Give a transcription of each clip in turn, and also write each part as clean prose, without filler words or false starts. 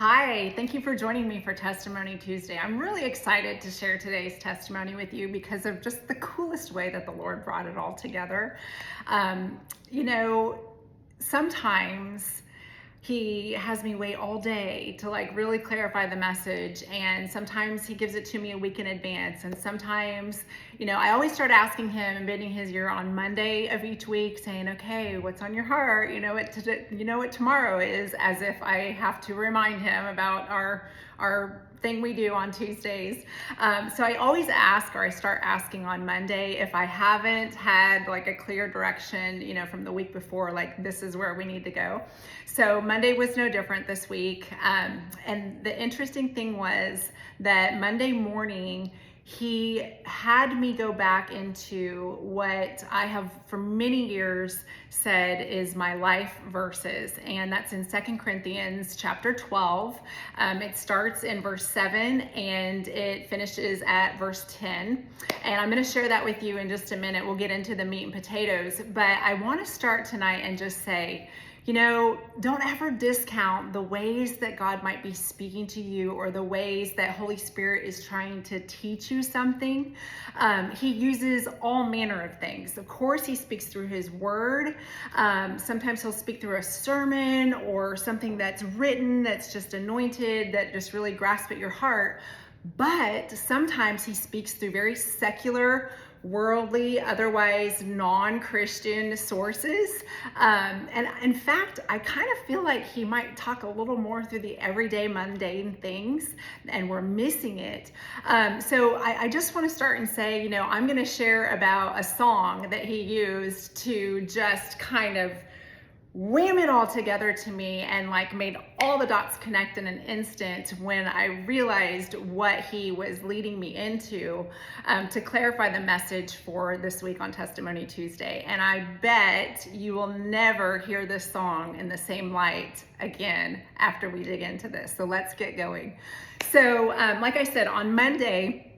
Hi, thank you for joining me for Testimony Tuesday. I'm really excited to share today's testimony with you because of just the coolest way that the Lord brought it all together. Um, you know, Sometimes He has me wait all day to really clarify the message, and sometimes He gives it to me a week in advance, and sometimes I always start asking Him and bidding His ear on Monday of each week, saying, okay, what's on your heart? What tomorrow is, as if I have to remind Him about our thing we do on Tuesdays. So I always ask, or I start asking on Monday, if I haven't had a clear direction, from the week before, this is where we need to go. So Monday was no different this week. And the interesting thing was that Monday morning, He had me go back into what I have for many years said is my life verses, and that's in 2 Corinthians chapter 12. It starts in verse 7 and it finishes at verse 10. And I'm going to share that with you in just a minute. We'll get into the meat and potatoes, but I want to start tonight and just say, don't ever discount the ways that God might be speaking to you, or the ways that Holy Spirit is trying to teach you something. He uses all manner of things. Of course, He speaks through His word. Sometimes He'll speak through a sermon or something that's written, that's just anointed, that just really grasps at your heart. But sometimes He speaks through very secular, worldly, otherwise non-Christian sources. And in fact, I kind of feel like He might talk a little more through the everyday mundane things, and we're missing it. So I just want to start and say, I'm going to share about a song that He used to just kind of wham it all together to me, and made all the dots connect in an instant when I realized what He was leading me into, to clarify the message for this week on Testimony Tuesday. And I bet you will never hear this song in the same light again after we dig into this. So let's get going. So like I said, on Monday,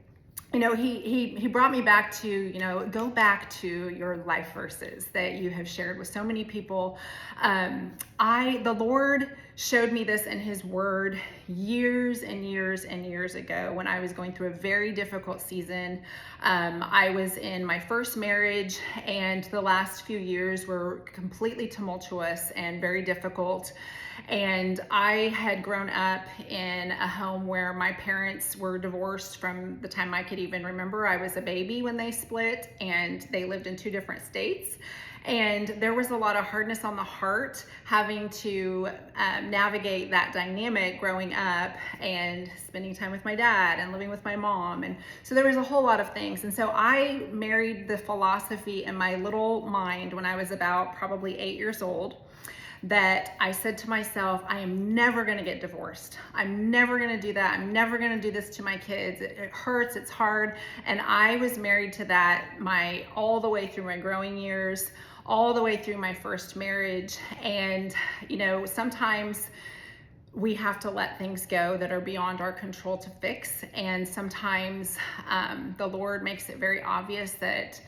he brought me back to, go back to your life verses that you have shared with so many people. The Lord showed me this in His word years and years and years ago when I was going through a very difficult season. I was in my first marriage, and the last few years were completely tumultuous and very difficult. And I had grown up in a home where my parents were divorced from the time I could even remember. I was a baby when they split, and they lived in two different states. And there was a lot of hardness on the heart having to navigate that dynamic growing up and spending time with my dad and living with my mom. And so there was a whole lot of things. And so I married the philosophy in my little mind when I was about probably 8 years old, that I said to myself, I am never going to get divorced. I'm never going to do that. I'm never going to do this to my kids. It hurts. It's hard. And I was married to that all the way through my growing years, all the way through my first marriage. And, sometimes we have to let things go that are beyond our control to fix. And sometimes the Lord makes it very obvious that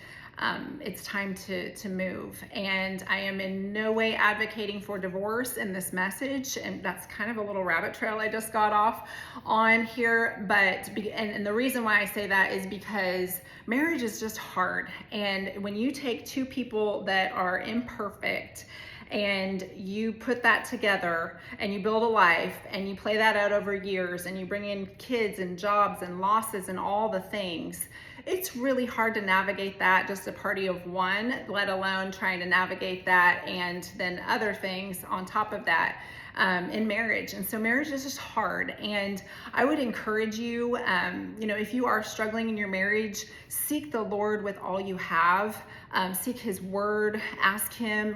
it's time to move. And I am in no way advocating for divorce in this message, and that's kind of a little rabbit trail I just got off on here. But and the reason why I say that is because marriage is just hard, and when you take two people that are imperfect and you put that together and you build a life and you play that out over years and you bring in kids and jobs and losses and all the things, it's really hard to navigate that, just a party of one, let alone trying to navigate that and then other things on top of that in marriage. And so marriage is just hard. And I would encourage you, if you are struggling in your marriage, seek the Lord with all you have. Seek His word, ask Him,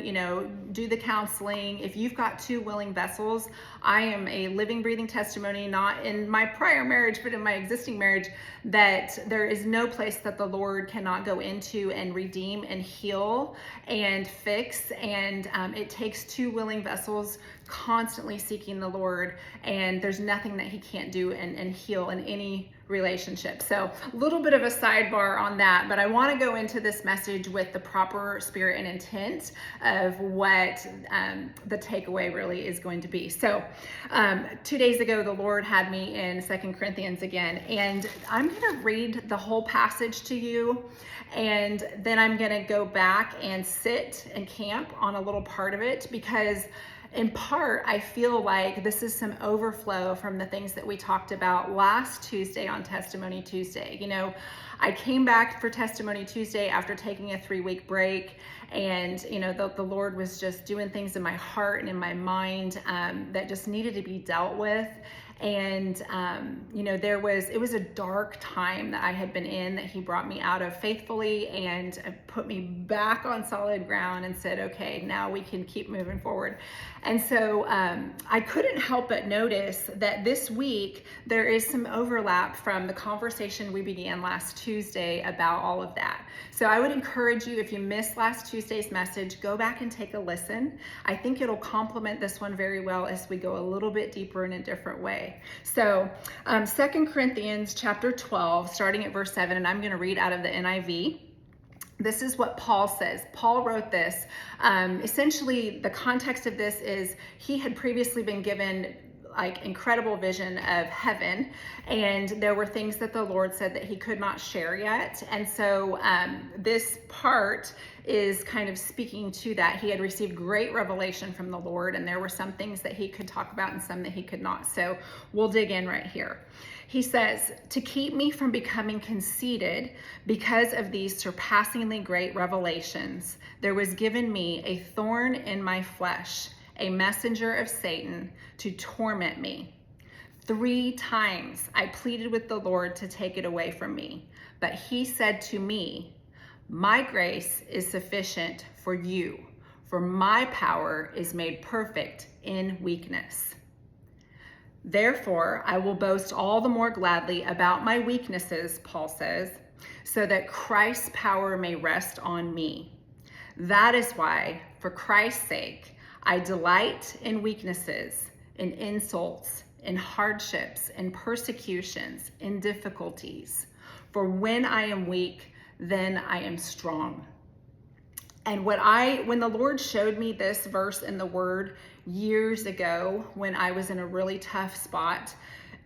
do the counseling. If you've got two willing vessels, I am a living, breathing testimony, not in my prior marriage, but in my existing marriage, that there is no place that the Lord cannot go into and redeem and heal and fix. And it takes two willing vessels constantly seeking the Lord, and there's nothing that he can't do and heal in any relationship. So a little bit of a sidebar on that, but I want to go into this message with the proper spirit and intent of what the takeaway really is going to be. So 2 days ago, the Lord had me in 2 Corinthians again, and I'm going to read the whole passage to you, and then I'm going to go back and sit and camp on a little part of it, because in part, I feel like this is some overflow from the things that we talked about last Tuesday on Testimony Tuesday. You know, I came back for Testimony Tuesday after taking a 3-week break, and you know, the Lord was just doing things in my heart and in my mind that just needed to be dealt with. And you know, it was a dark time that I had been in, that he brought me out of faithfully and put me back on solid ground and said, okay, now we can keep moving forward. And so I couldn't help but notice that this week there is some overlap from the conversation we began last Tuesday about all of that. So I would encourage you, if you missed last Tuesday's message, go back and take a listen. I think it'll complement this one very well as we go a little bit deeper in a different way. So 2 Corinthians chapter 12, starting at verse 7, and I'm going to read out of the NIV. This is what Paul says. Paul wrote this. Essentially, the context of this is he had previously been given like incredible vision of heaven, and there were things that the Lord said that he could not share yet. And so this part is kind of speaking to that. He had received great revelation from the Lord, and there were some things that he could talk about and some that he could not. So we'll dig in right here. He says, to keep me from becoming conceited because of these surpassingly great revelations, there was given me a thorn in my flesh, a messenger of Satan to torment me. 3 times I pleaded with the Lord to take it away from me, but he said to me, my grace is sufficient for you, for my power is made perfect in weakness. Therefore, I will boast all the more gladly about my weaknesses, Paul says, so that Christ's power may rest on me. That is why, for Christ's sake, I delight in weaknesses, in insults, in hardships, in persecutions, in difficulties. For when I am weak, then I am strong. And when the Lord showed me this verse in the Word years ago, when I was in a really tough spot,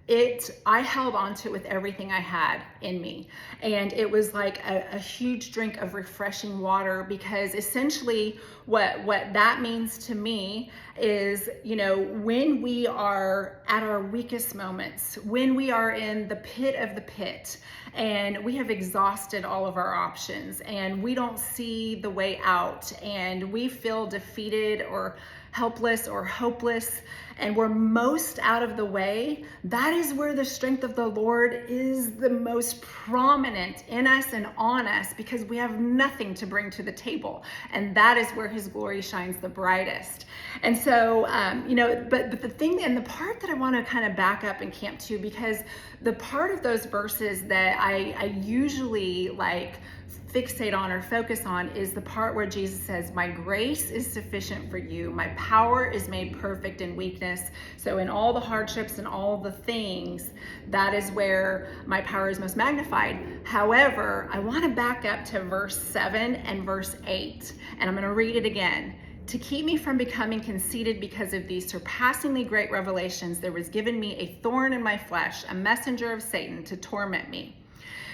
I held on to it with everything I had in me. And it was like a huge drink of refreshing water, because essentially what that means to me is, you know, when we are at our weakest moments, when we are in the pit of the pit and we have exhausted all of our options and we don't see the way out and we feel defeated or helpless or hopeless, and we're most out of the way, that is where the strength of the Lord is the most prominent in us and on us, because we have nothing to bring to the table. And that is where his glory shines the brightest. And so, you know, but the thing and the part that I want to kind of back up and camp to, because the part of those verses that I usually like fixate on or focus on is the part where Jesus says, my grace is sufficient for you. My power is made perfect in weakness. So in all the hardships and all the things, that is where my power is most magnified. However, I want to back up to verse 7 and verse 8, and I'm going to read it again. To keep me from becoming conceited because of these surpassingly great revelations, there was given me a thorn in my flesh, a messenger of Satan to torment me.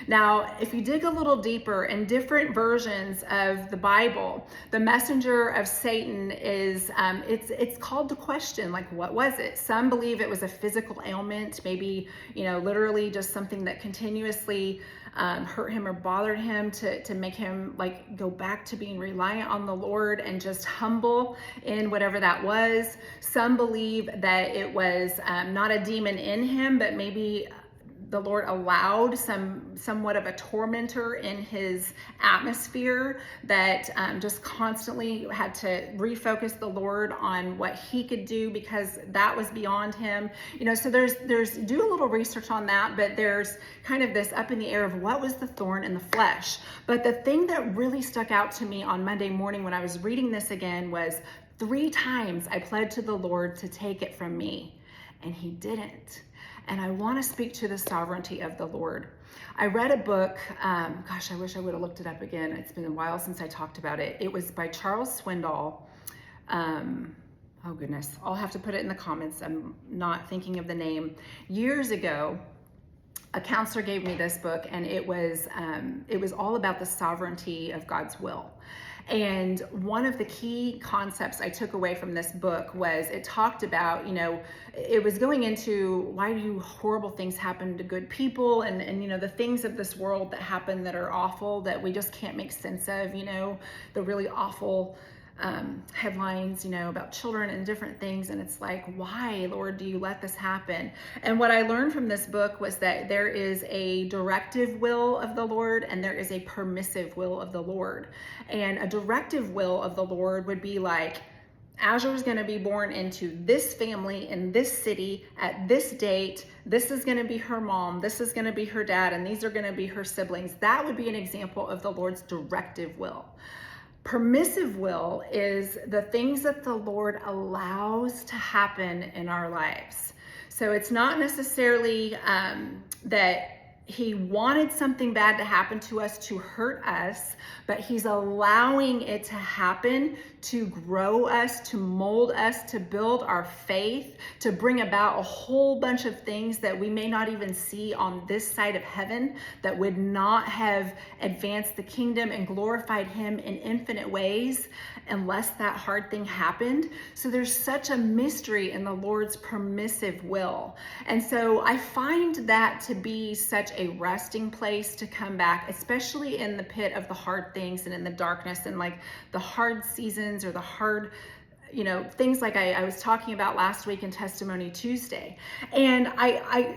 Now, if you dig a little deeper in different versions of the Bible, the messenger of Satan is, it's called to question, like, what was it? Some believe it was a physical ailment, maybe, you know, literally just something that continuously hurt him or bothered him to make him like go back to being reliant on the Lord and just humble in whatever that was. Some believe that it was not a demon in him, but maybe the Lord allowed somewhat of a tormentor in his atmosphere that just constantly had to refocus the Lord on what he could do, because that was beyond him. You know, so there's do a little research on that, but there's kind of this up in the air of what was the thorn in the flesh. But the thing that really stuck out to me on Monday morning when I was reading this again was 3 times I pled to the Lord to take it from me, and he didn't. And I want to speak to the sovereignty of the Lord. I read a book, gosh, I wish I would have looked it up again. It's been a while since I talked about it. It was by Charles Swindoll. Oh goodness, I'll have to put it in the comments. I'm not thinking of the name. Years ago, a counselor gave me this book, and it was all about the sovereignty of God's will. And one of the key concepts I took away from this book was it talked about, it was going into why do horrible things happen to good people, and the things of this world that happen that are awful that we just can't make sense of, the really awful headlines, about children and different things. And it's like, why, Lord, do you let this happen? And what I learned from this book was that there is a directive will of the Lord and there is a permissive will of the Lord. And a directive will of the Lord would be like, Azure is going to be born into this family in this city at this date. This is going to be her mom. This is going to be her dad. And these are going to be her siblings. That would be an example of the Lord's directive will. Permissive will is the things that the Lord allows to happen in our lives. So it's not necessarily that he wanted something bad to happen to us to hurt us, but he's allowing it to happen to grow us, to mold us, to build our faith, to bring about a whole bunch of things that we may not even see on this side of heaven that would not have advanced the kingdom and glorified him in infinite ways unless that hard thing happened. So there's such a mystery in the Lord's permissive will. And so I find that to be such a resting place to come back, especially in the pit of the hard things and in the darkness and like the hard seasons or the hard things like I was talking about last week in Testimony Tuesday. And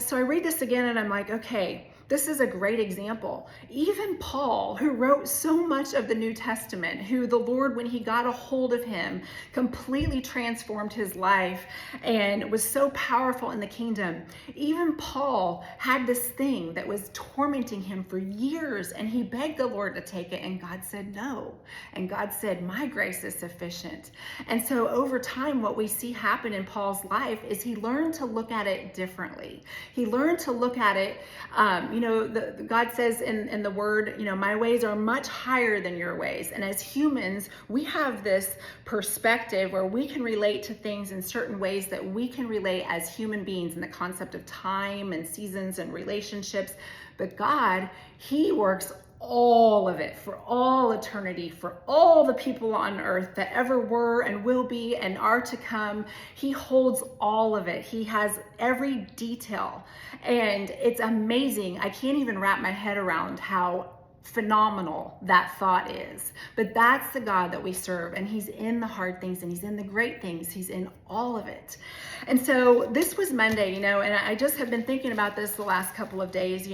so I read this again and I'm like, okay, this is a great example. Even Paul, who wrote so much of the New Testament, who the Lord, when he got a hold of him, completely transformed his life and was so powerful in the kingdom. Even Paul had this thing that was tormenting him for years, and he begged the Lord to take it, and God said no. And God said, my grace is sufficient. And so over time, what we see happen in Paul's life is he learned to look at it differently. He learned to look at it, God says in the word, my ways are much higher than your ways. And as humans, we have this perspective where we can relate to things in certain ways that we can relate as human beings in the concept of time and seasons and relationships. But God, he works all of it for all eternity, for all the people on earth that ever were and will be and are to come. He holds all of it. He has every detail, and it's amazing. I can't even wrap my head around how phenomenal that thought is. But that's the God that we serve, and he's in the hard things and he's in the great things. He's in all of it. And so this was Monday, and I just have been thinking about this the last couple of days,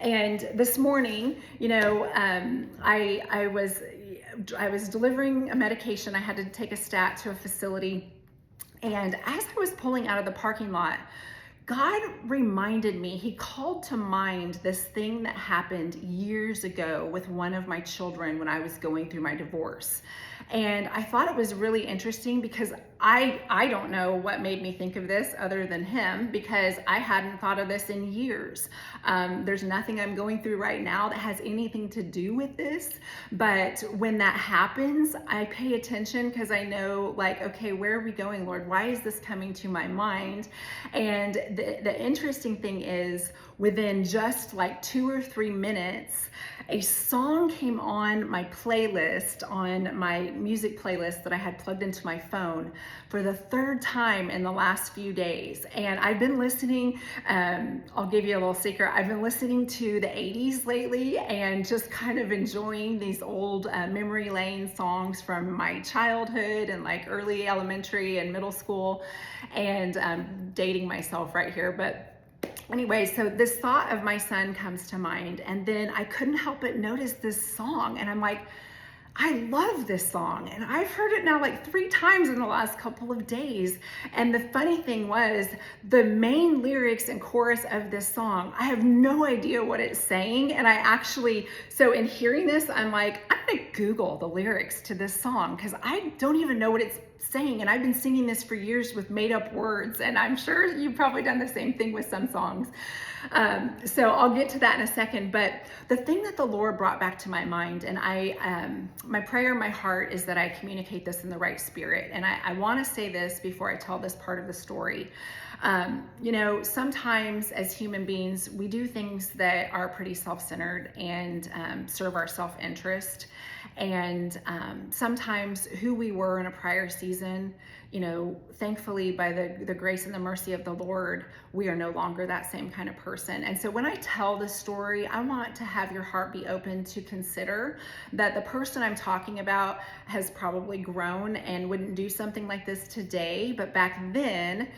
and this morning, I was delivering a medication. I had to take a stat to a facility. And as I was pulling out of the parking lot, God reminded me, he called to mind this thing that happened years ago with one of my children when I was going through my divorce. And I thought it was really interesting because I don't know what made me think of this other than him, because I hadn't thought of this in years. There's nothing I'm going through right now that has anything to do with this. But when that happens, I pay attention because I know, like, okay, where are we going, Lord? Why is this coming to my mind? And the interesting thing is, within just like 2 or 3 minutes, a song came on my playlist, on my music playlist that I had plugged into my phone for the 3rd time in the last few days. And I've been listening, I'll give you a little secret, I've been listening to the 80s lately and just kind of enjoying these old memory lane songs from my childhood and like early elementary and middle school, and dating myself right here. But anyway, so this thought of my son comes to mind, and then I couldn't help but notice this song, and I'm like, I love this song, and I've heard it now like 3 times in the last couple of days. And the funny thing was, the main lyrics and chorus of this song, I have no idea what it's saying. And I actually, so in hearing this, I'm like, I'm gonna Google the lyrics to this song because I don't even know what it's saying, and I've been singing this for years with made up words, and I'm sure you've probably done the same thing with some songs. So I'll get to that in a second, but the thing that the Lord brought back to my mind, and my prayer in my heart is that I communicate this in the right spirit. And I want to say this before I tell this part of the story. Sometimes as human beings, we do things that are pretty self-centered and serve our self-interest. And sometimes who we were in a prior season, thankfully by the grace and the mercy of the Lord, we are no longer that same kind of person. And so when I tell this story, I want to have your heart be open to consider that the person I'm talking about has probably grown and wouldn't do something like this today, but back then,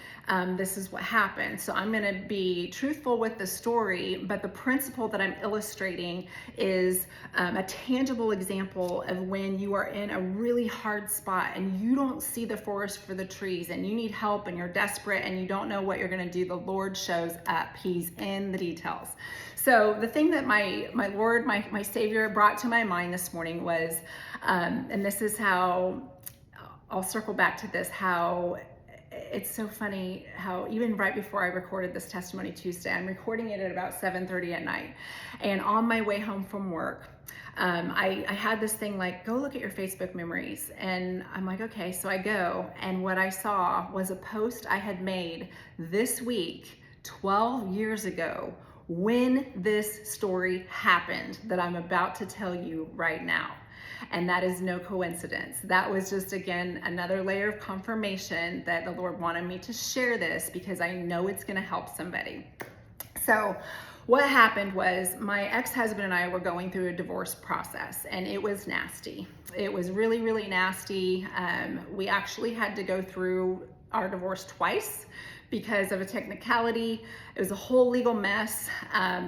this is what happened. So I'm going to be truthful with the story, but the principle that I'm illustrating is a tangible example of when you are in a really hard spot and you don't see the forest for the trees and you need help and you're desperate and you don't know what you're going to do. The Lord shows up. He's in the details. So the thing that my Lord, my Savior brought to my mind this morning was, and this is how, I'll circle back to this, how it's so funny how even right before I recorded this Testimony Tuesday, I'm recording it at about 7:30 at night. And on my way home from work, I had this thing like, go look at your Facebook memories. And I'm like, okay, so I go. And what I saw was a post I had made this week, 12 years ago, when this story happened that I'm about to tell you right now. And that is no coincidence. That was just, again, another layer of confirmation that the Lord wanted me to share this because I know it's going to help somebody. So what happened was my ex-husband and I were going through a divorce process, and it was nasty. It was really, really nasty. We actually had to go through our divorce twice because of a technicality. It was a whole legal mess.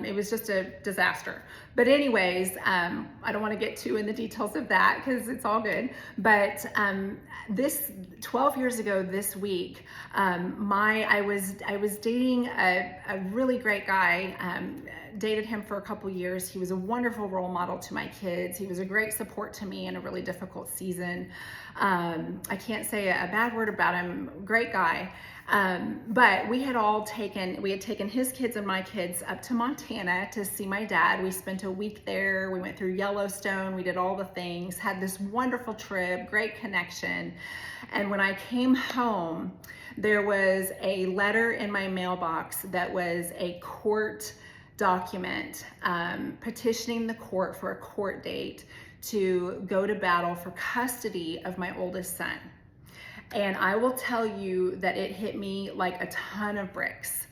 It was just a disaster. But anyways, I don't want to get too in the details of that because it's all good. But this 12 years ago this week, I was dating a really great guy. Dated him for a couple years. He was a wonderful role model to my kids. He was a great support to me in a really difficult season. I can't say a bad word about him. Great guy. But we had taken his kids and my kids up to Montana to see my dad. We spent a week there. We went through Yellowstone. We did all the things, had this wonderful trip, great connection. And when I came home, there was a letter in my mailbox that was a court document petitioning the court for a court date to go to battle for custody of my oldest son. And I will tell you that it hit me like a ton of bricks.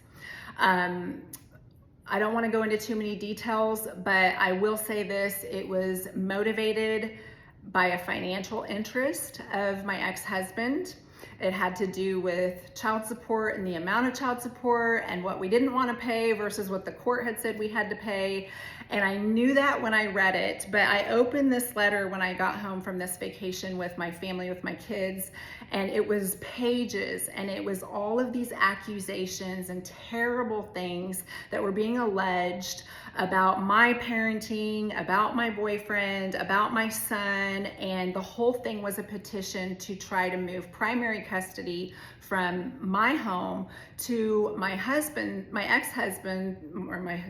I don't want to go into too many details, but I will say this: it was motivated by a financial interest of my ex-husband. It had to do with child support and the amount of child support and what we didn't want to pay versus what the court had said we had to pay. And I knew that when I read it, but I opened this letter when I got home from this vacation with my family, with my kids, and it was pages, and it was all of these accusations and terrible things that were being alleged about my parenting, about my boyfriend, about my son, and the whole thing was a petition to try to move primary custody from my home to my husband, my ex-husband, or my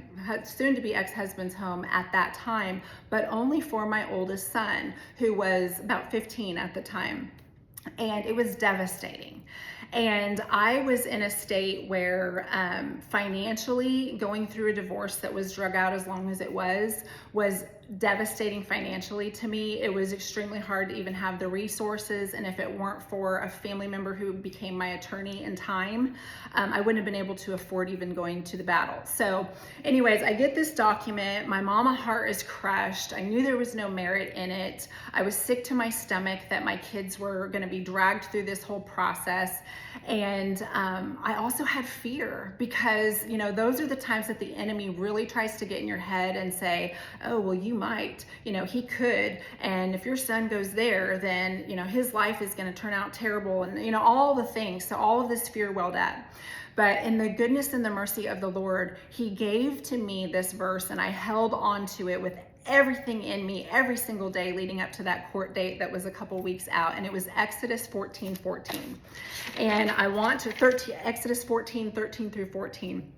soon-to-be ex-husband's home at that time, but only for my oldest son, who was about 15 at the time. And it was devastating. And I was in a state where financially going through a divorce that was drug out as long as it was devastating financially to me. It was extremely hard to even have the resources. And if it weren't for a family member who became my attorney in time, I wouldn't have been able to afford even going to the battle. So anyways, I get this document. My mama heart is crushed. I knew there was no merit in it. I was sick to my stomach that my kids were going to be dragged through this whole process. And I also had fear because, those are the times that the enemy really tries to get in your head and say, oh, well, you might, he could. And if your son goes there, then, his life is going to turn out terrible and, all the things. So all of this fear welled up. But in the goodness and the mercy of the Lord, he gave to me this verse, and I held on to it with everything in me every single day leading up to that court date that was a couple weeks out, and it was Exodus 14:14. And I want to, Exodus 14:13 through 14.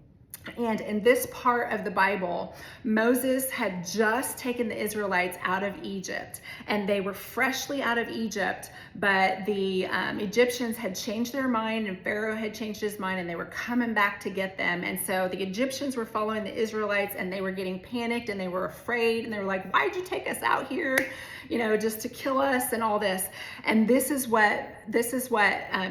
And in this part of the Bible, Moses had just taken the Israelites out of Egypt, and they were freshly out of Egypt, but the Egyptians had changed their mind, and Pharaoh had changed his mind, and they were coming back to get them. And so the Egyptians were following the Israelites, and they were getting panicked, and they were afraid, and they were like, why'd you take us out here, just to kill us and all this? And this is what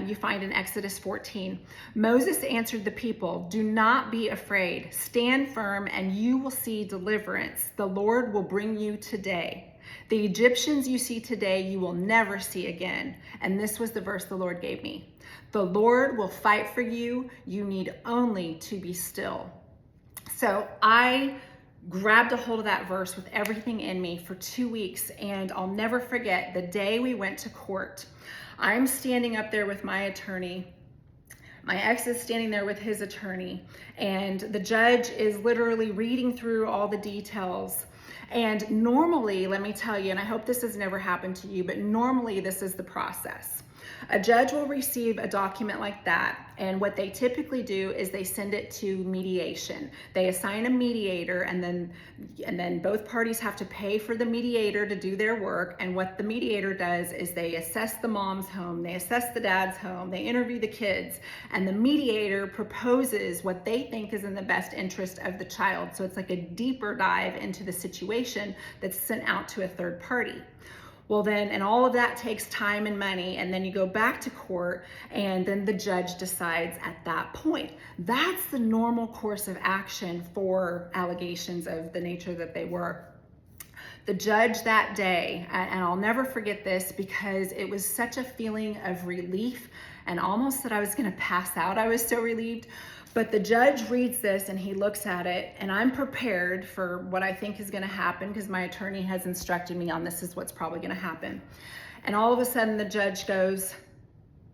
you find in Exodus 14. Moses answered the people, "Do not be afraid. Stand firm, and you will see deliverance. The Lord will bring you today. The Egyptians you see today, you will never see again." And this was the verse the Lord gave me. "The Lord will fight for you. You need only to be still." So I grabbed a hold of that verse with everything in me for 2 weeks, and I'll never forget the day we went to court. I'm standing up there with my attorney. My ex is standing there with his attorney, and the judge is literally reading through all the details. And normally, let me tell you, and I hope this has never happened to you, but normally this is the process. A judge will receive a document like that, and what they typically do is they send it to mediation. They assign a mediator, and then both parties have to pay for the mediator to do their work. And what the mediator does is they assess the mom's home, they assess the dad's home, they interview the kids, and the mediator proposes what they think is in the best interest of the child. So it's like a deeper dive into the situation that's sent out to a third party. Well then, and all of that takes time and money, and then you go back to court, and then the judge decides at that point. That's the normal course of action for allegations of the nature that they were. The judge that day, and I'll never forget this because it was such a feeling of relief and almost that I was gonna pass out. I was so relieved. But the judge reads this and he looks at it, and I'm prepared for what I think is gonna happen because my attorney has instructed me on this is what's probably gonna happen. And all of a sudden the judge goes,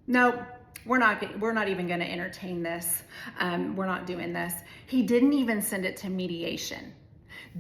"No, we're not even gonna entertain this. We're not doing this." He didn't even send it to mediation.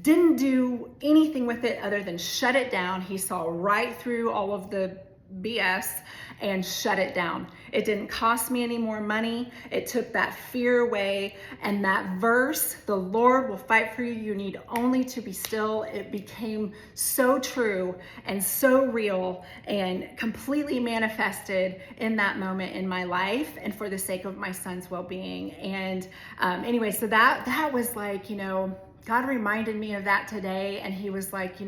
Didn't do anything with it other than shut it down. He saw right through all of the BS and shut it down. It didn't cost me any more money. It took that fear away. And that verse, "The Lord will fight for you, you need only to be still," it became so true and so real and completely manifested in that moment in my life and for the sake of my son's well-being. And anyway, so that was like, God reminded me of that today, and he was like,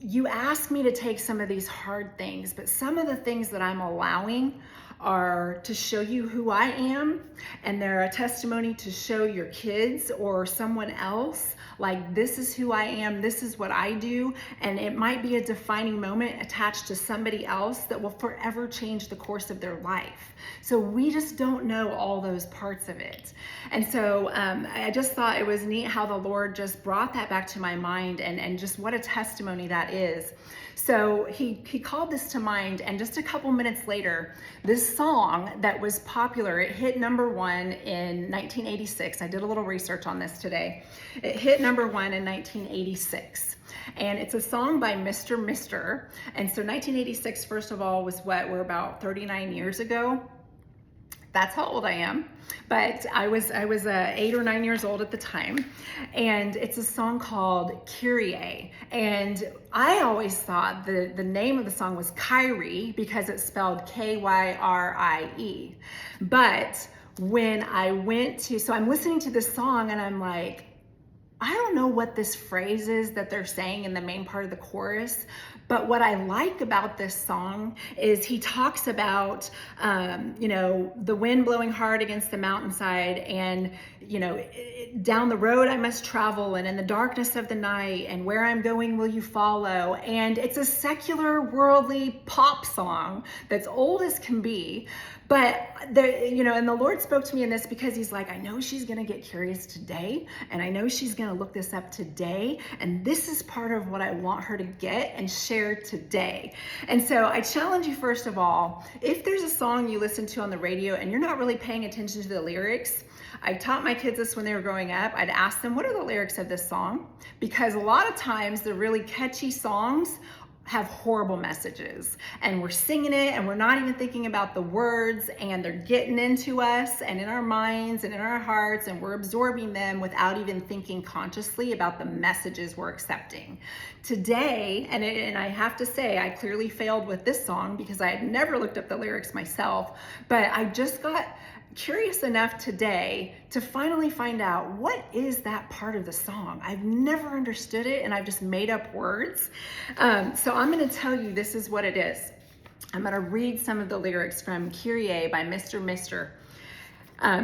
you ask me to take some of these hard things, but some of the things that I'm allowing are to show you who I am, and they're a testimony to show your kids or someone else, like, this is who I am, this is what I do, and it might be a defining moment attached to somebody else that will forever change the course of their life. So we just don't know all those parts of it. And so I just thought it was neat how the Lord just brought that back to my mind, and just what a testimony that is. So he called this to mind, and just a couple minutes later, this song that was popular, it hit #1 in 1986. I did a little research on this today. It hit #1 in 1986. And it's a song by Mr. Mister. And so 1986, first of all, was we're about 39 years ago. That's how old I am, but I was 8 or 9 years old at the time, and it's a song called Kyrie. And I always thought the name of the song was Kyrie because it's spelled Kyrie. But when so I'm listening to this song and I'm like, I don't know what this phrase is that they're saying in the main part of the chorus, but what I like about this song is he talks about, the wind blowing hard against the mountainside, and, down the road I must travel, and in the darkness of the night, and where I'm going will you follow. And it's a secular, worldly pop song that's old as can be, But and the Lord spoke to me in this because he's like, I know she's going to get curious today, and I know she's going to look this up today, and this is part of what I want her to get and share today. And so I challenge you, first of all, if there's a song you listen to on the radio and you're not really paying attention to the lyrics, I taught my kids this when they were growing up. I'd ask them, what are the lyrics of this song? Because a lot of times the really catchy songs have horrible messages, and we're singing it and we're not even thinking about the words, and they're getting into us and in our minds and in our hearts, and we're absorbing them without even thinking consciously about the messages we're accepting. Today, and I have to say, I clearly failed with this song because I had never looked up the lyrics myself, but I just got curious enough today to finally find out, what is that part of the song? I've never understood it, and I've just made up words. So I'm going to tell you, this is what it is. I'm going to read some of the lyrics from Kyrie by Mr. Mister.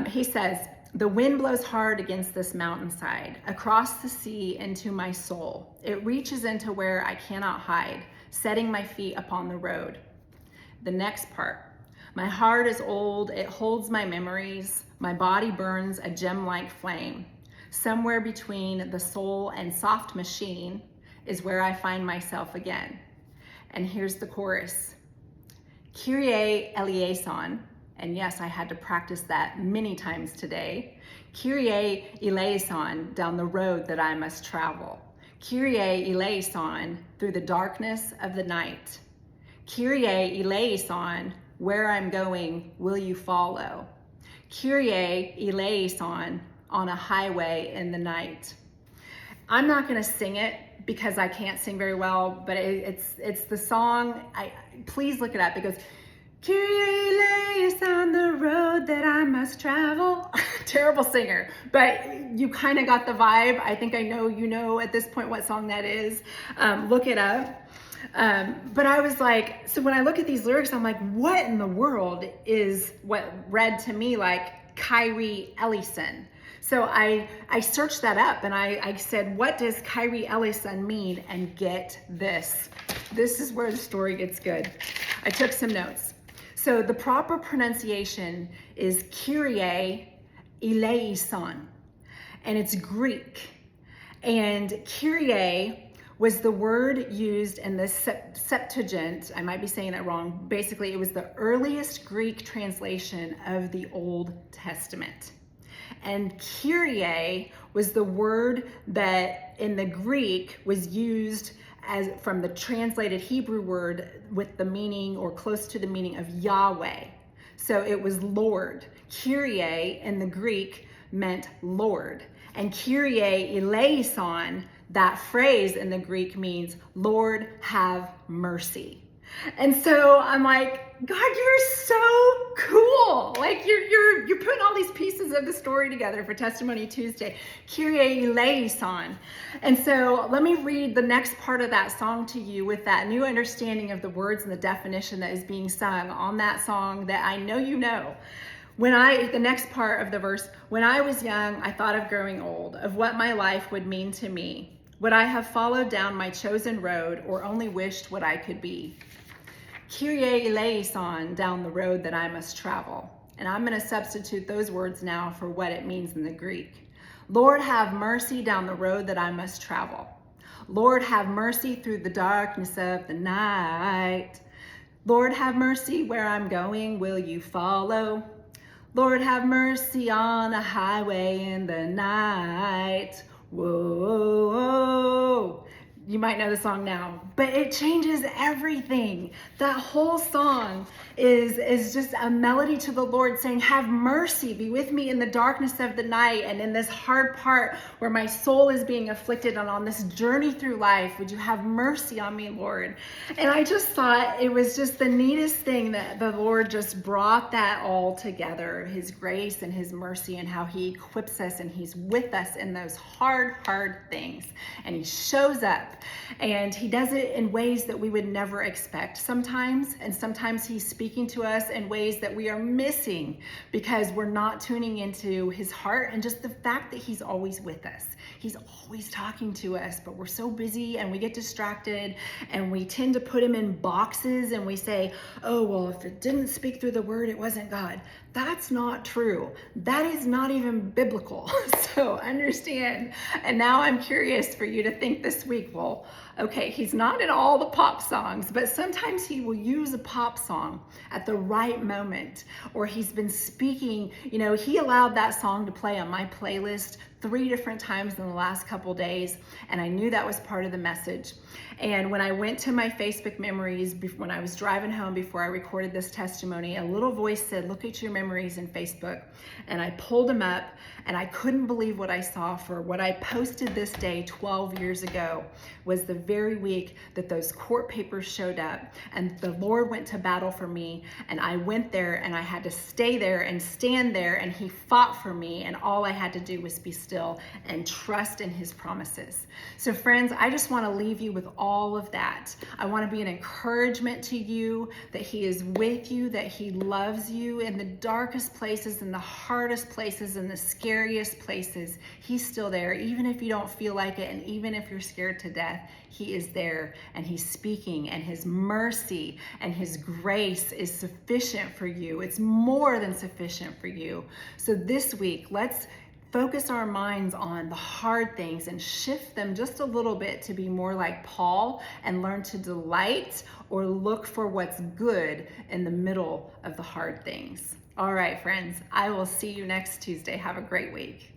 He says, "The wind blows hard against this mountainside, across the sea into my soul. It reaches into where I cannot hide, setting my feet upon the road." The next part. "My heart is old, it holds my memories. My body burns a gem-like flame. Somewhere between the soul and soft machine is where I find myself again." And here's the chorus. "Kyrie eleison," and yes, I had to practice that many times today. "Kyrie eleison, down the road that I must travel. Kyrie eleison, through the darkness of the night. Kyrie eleison, where I'm going, will you follow? Kyrie eleison, on a highway in the night." I'm not going to sing it because I can't sing very well, but it's the song. Please look it up. It goes, "Kyrie eleison, the road that I must travel." Terrible singer, but you kind of got the vibe. I think I know you know at this point what song that is. Look it up. But I was like, so when I look at these lyrics, I'm like, what in the world is what read to me like Kyrie eleison? So I searched that up, and I said, what does Kyrie eleison mean? And get this. This is where the story gets good. I took some notes. So the proper pronunciation is Kyrie eleison, and it's Greek. And Kyrie was the word used in the Septuagint. I might be saying that wrong. Basically, it was the earliest Greek translation of the Old Testament. And Kyrie was the word that in the Greek was used as from the translated Hebrew word with the meaning or close to the meaning of Yahweh. So it was Lord. Kyrie in the Greek meant Lord. And Kyrie eleison, that phrase in the Greek means Lord have mercy. And so I'm like, God, you're so cool. Like you're putting all these pieces of the story together for Testimony Tuesday. Kyrie eleison. And so let me read the next part of that song to you with that new understanding of the words and the definition that is being sung on that song that I know you know. The next part of the verse, "When I was young, I thought of growing old, of what my life would mean to me. Would I have followed down my chosen road, or only wished what I could be? Kyrie eleison, down the road that I must travel." And I'm going to substitute those words now for what it means in the Greek. Lord, have mercy down the road that I must travel. Lord, have mercy through the darkness of the night. Lord, have mercy where I'm going, will you follow? Lord, have mercy on a highway in the night. Whoa. You might know the song now, but it changes everything. That whole song is just a melody to the Lord saying, have mercy, be with me in the darkness of the night, and in this hard part where my soul is being afflicted, and on this journey through life, would you have mercy on me, Lord? And I just thought it was just the neatest thing that the Lord just brought that all together, his grace and his mercy, and how he equips us and he's with us in those hard things. And he shows up And he does it in ways that we would never expect sometimes. And sometimes he's speaking to us in ways that we are missing because we're not tuning into his heart and just the fact that he's always with us. He's always talking to us, but we're so busy and we get distracted and we tend to put him in boxes and we say, oh, well, if it didn't speak through the word, it wasn't God. That's not true. That is not even biblical. So understand. And now I'm curious for you to think this week, well, okay, he's not in all the pop songs, but sometimes he will use a pop song at the right moment, or he's been speaking, he allowed that song to play on my playlist 3 different times in the last couple days, and I knew that was part of the message. And when I went to my Facebook memories, when I was driving home before I recorded this testimony, a little voice said, look at your memories in Facebook. And I pulled them up, and I couldn't believe what I saw. For what I posted this day 12 years ago was the very week that those court papers showed up, and the Lord went to battle for me, and I went there, and I had to stay there and stand there, and he fought for me, and all I had to do was be still and trust in his promises. So friends, I just want to leave you with all of that. I want to be an encouragement to you that he is with you, that he loves you in the darkest places, in the hardest places, in the scariest places. He's still there, even if you don't feel like it, and even if you're scared to death, he is there, and he's speaking, and his mercy and his grace is sufficient for you. It's more than sufficient for you. So this week, let's focus our minds on the hard things and shift them just a little bit to be more like Paul and learn to delight or look for what's good in the middle of the hard things. All right, friends, I will see you next Tuesday. Have a great week.